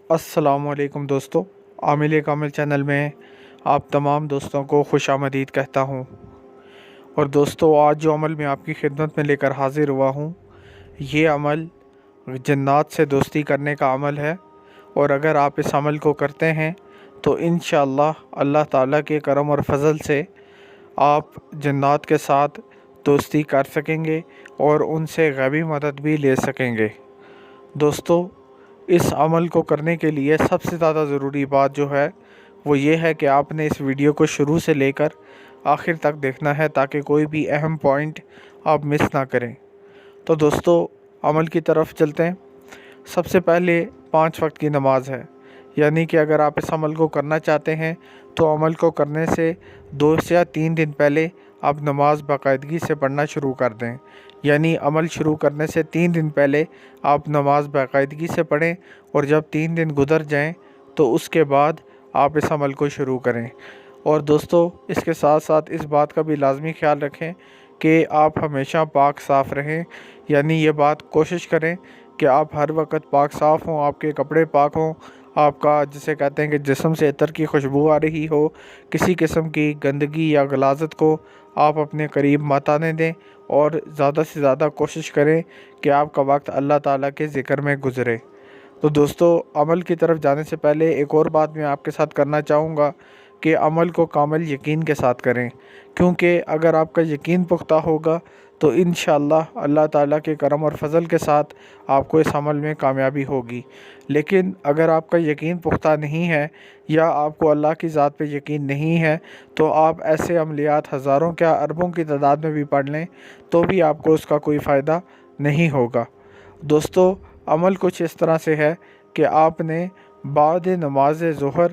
السلام علیکم دوستو، عامل کامل چینل میں آپ تمام دوستوں کو خوش آمدید کہتا ہوں۔ اور دوستو، آج جو عمل میں آپ کی خدمت میں لے کر حاضر ہوا ہوں، یہ عمل جنات سے دوستی کرنے کا عمل ہے۔ اور اگر آپ اس عمل کو کرتے ہیں تو انشاءاللہ اللہ تعالیٰ کے کرم اور فضل سے آپ جنات کے ساتھ دوستی کر سکیں گے اور ان سے غیبی مدد بھی لے سکیں گے۔ دوستو، اس عمل کو کرنے کے لیے سب سے زیادہ ضروری بات جو ہے وہ یہ ہے کہ آپ نے اس ویڈیو کو شروع سے لے کر آخر تک دیکھنا ہے تاکہ کوئی بھی اہم پوائنٹ آپ مس نہ کریں۔ تو دوستو، عمل کی طرف چلتے ہیں۔ سب سے پہلے 5 وقت کی نماز ہے، یعنی کہ اگر آپ اس عمل کو کرنا چاہتے ہیں تو عمل کو کرنے سے 2 یا 3 دن پہلے آپ نماز باقاعدگی سے پڑھنا شروع کر دیں۔ یعنی عمل شروع کرنے سے 3 دن پہلے آپ نماز باقاعدگی سے پڑھیں، اور جب 3 دن گزر جائیں تو اس کے بعد آپ اس عمل کو شروع کریں۔ اور دوستو، اس کے ساتھ ساتھ اس بات کا بھی لازمی خیال رکھیں کہ آپ ہمیشہ پاک صاف رہیں، یعنی یہ بات کوشش کریں کہ آپ ہر وقت پاک صاف ہوں، آپ کے کپڑے پاک ہوں، آپ کا جسے کہتے ہیں کہ جسم سے عطر کی خوشبو آ رہی ہو، کسی قسم کی گندگی یا غلاظت کو آپ اپنے قریب مت آنے دیں، اور زیادہ سے زیادہ کوشش کریں کہ آپ کا وقت اللہ تعالیٰ کے ذکر میں گزرے۔ تو دوستو، عمل کی طرف جانے سے پہلے ایک اور بات میں آپ کے ساتھ کرنا چاہوں گا کہ عمل کو کامل یقین کے ساتھ کریں، کیونکہ اگر آپ کا یقین پختہ ہوگا تو انشاءاللہ اللہ تعالیٰ کے کرم اور فضل کے ساتھ آپ کو اس عمل میں کامیابی ہوگی۔ لیکن اگر آپ کا یقین پختہ نہیں ہے یا آپ کو اللہ کی ذات پہ یقین نہیں ہے تو آپ ایسے عملیات ہزاروں کیا اربوں کی تعداد میں بھی پڑھ لیں تو بھی آپ کو اس کا کوئی فائدہ نہیں ہوگا۔ دوستو، عمل کچھ اس طرح سے ہے کہ آپ نے بعد نماز ظہر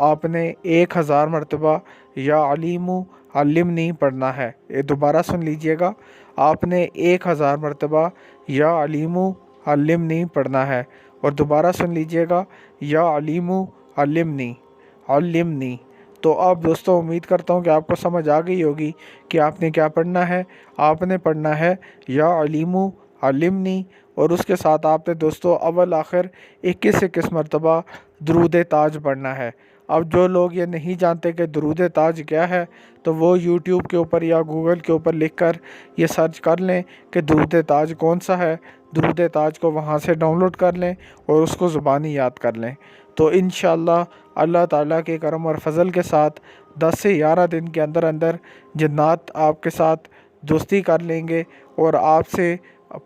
آپ نے 1000 مرتبہ یا علیم علمنی پڑھنا ہے۔ یہ دوبارہ سن لیجئے گا، آپ نے 1000 مرتبہ یا علیم علمنی پڑھنا ہے، اور دوبارہ سن لیجئے گا، یا علیم علمنی علمنی۔ تو اب دوستو، امید کرتا ہوں کہ آپ کو سمجھ آ گئی ہوگی کہ آپ نے کیا پڑھنا ہے۔ آپ نے پڑھنا ہے یا علیم علمنی، اور اس کے ساتھ آپ نے دوستو اول آخر 21 مرتبہ درود تاج پڑھنا ہے۔ اب جو لوگ یہ نہیں جانتے کہ درود تاج کیا ہے تو وہ یوٹیوب کے اوپر یا گوگل کے اوپر لکھ کر یہ سرچ کر لیں کہ درود تاج کون سا ہے، درود تاج کو وہاں سے ڈاؤن لوڈ کر لیں اور اس کو زبانی یاد کر لیں۔ تو انشاءاللہ اللہ تعالیٰ کے کرم اور فضل کے ساتھ 10 سے 11 دن کے اندر اندر جنات آپ کے ساتھ دوستی کر لیں گے اور آپ سے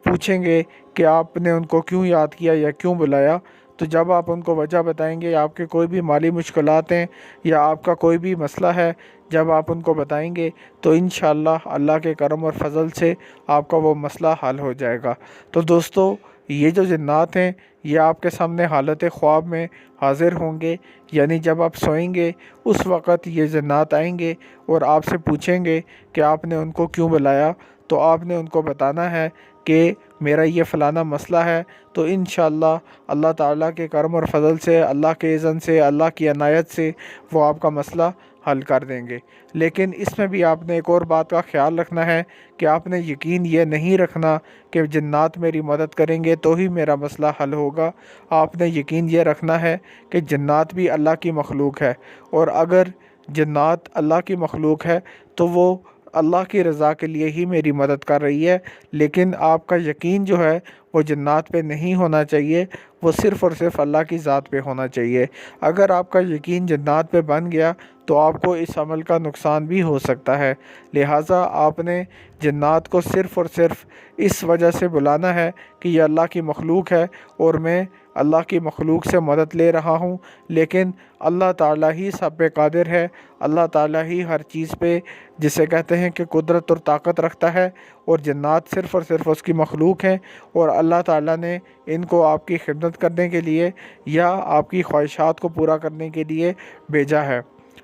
پوچھیں گے کہ آپ نے ان کو کیوں یاد کیا یا کیوں بلایا۔ تو جب آپ ان کو وجہ بتائیں گے، آپ کے کوئی بھی مالی مشکلات ہیں یا آپ کا کوئی بھی مسئلہ ہے، جب آپ ان کو بتائیں گے تو انشاءاللہ اللہ کے کرم اور فضل سے آپ کا وہ مسئلہ حل ہو جائے گا۔ تو دوستو، یہ جو جنات ہیں یہ آپ کے سامنے حالت خواب میں حاضر ہوں گے، یعنی جب آپ سوئیں گے اس وقت یہ جنات آئیں گے اور آپ سے پوچھیں گے کہ آپ نے ان کو کیوں بلایا۔ تو آپ نے ان کو بتانا ہے کہ میرا یہ فلانا مسئلہ ہے، تو انشاءاللہ اللہ تعالیٰ کے کرم اور فضل سے، اللہ کے اذن سے، اللہ کی عنایت سے وہ آپ کا مسئلہ حل کر دیں گے۔ لیکن اس میں بھی آپ نے ایک اور بات کا خیال رکھنا ہے کہ آپ نے یقین یہ نہیں رکھنا کہ جنات میری مدد کریں گے تو ہی میرا مسئلہ حل ہوگا۔ آپ نے یقین یہ رکھنا ہے کہ جنات بھی اللہ کی مخلوق ہے، اور اگر جنات اللہ کی مخلوق ہے تو وہ اللہ کی رضا کے لیے ہی میری مدد کر رہی ہے۔ لیکن آپ کا یقین جو ہے وہ جنات پہ نہیں ہونا چاہیے، وہ صرف اور صرف اللہ کی ذات پہ ہونا چاہیے۔ اگر آپ کا یقین جنات پہ بن گیا تو آپ کو اس عمل کا نقصان بھی ہو سکتا ہے۔ لہٰذا آپ نے جنات کو صرف اور صرف اس وجہ سے بلانا ہے کہ یہ اللہ کی مخلوق ہے اور میں اللہ کی مخلوق سے مدد لے رہا ہوں، لیکن اللہ تعالیٰ ہی سب پہ قادر ہے، اللہ تعالیٰ ہی ہر چیز پہ جسے کہتے ہیں کہ قدرت اور طاقت رکھتا ہے، اور جنات صرف اور صرف اس کی مخلوق ہیں، اور اللہ تعالیٰ نے ان کو آپ کی خدمت کرنے کے لیے یا آپ کی خواہشات کو پورا کرنے کے لیے بھیجا ہے۔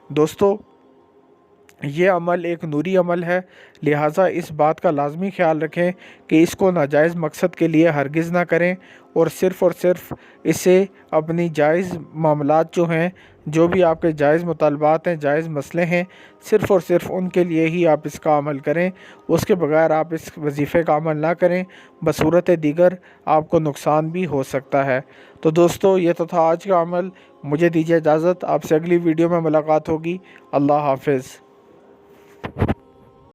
دوستو، یہ عمل ایک نوری عمل ہے، لہٰذا اس بات کا لازمی خیال رکھیں کہ اس کو ناجائز مقصد کے لیے ہرگز نہ کریں، اور صرف اسے اپنی جائز معاملات جو ہیں، جو بھی آپ کے جائز مطالبات ہیں، جائز مسئلے ہیں، صرف اور صرف ان کے لیے ہی آپ اس کا عمل کریں، اس کے بغیر آپ اس وظیفے کا عمل نہ کریں، بصورت دیگر آپ کو نقصان بھی ہو سکتا ہے۔ تو دوستو، یہ تو تھا آج کا عمل۔ مجھے دیجیے اجازت، آپ سے اگلی ویڈیو میں ملاقات ہوگی۔ اللہ حافظ۔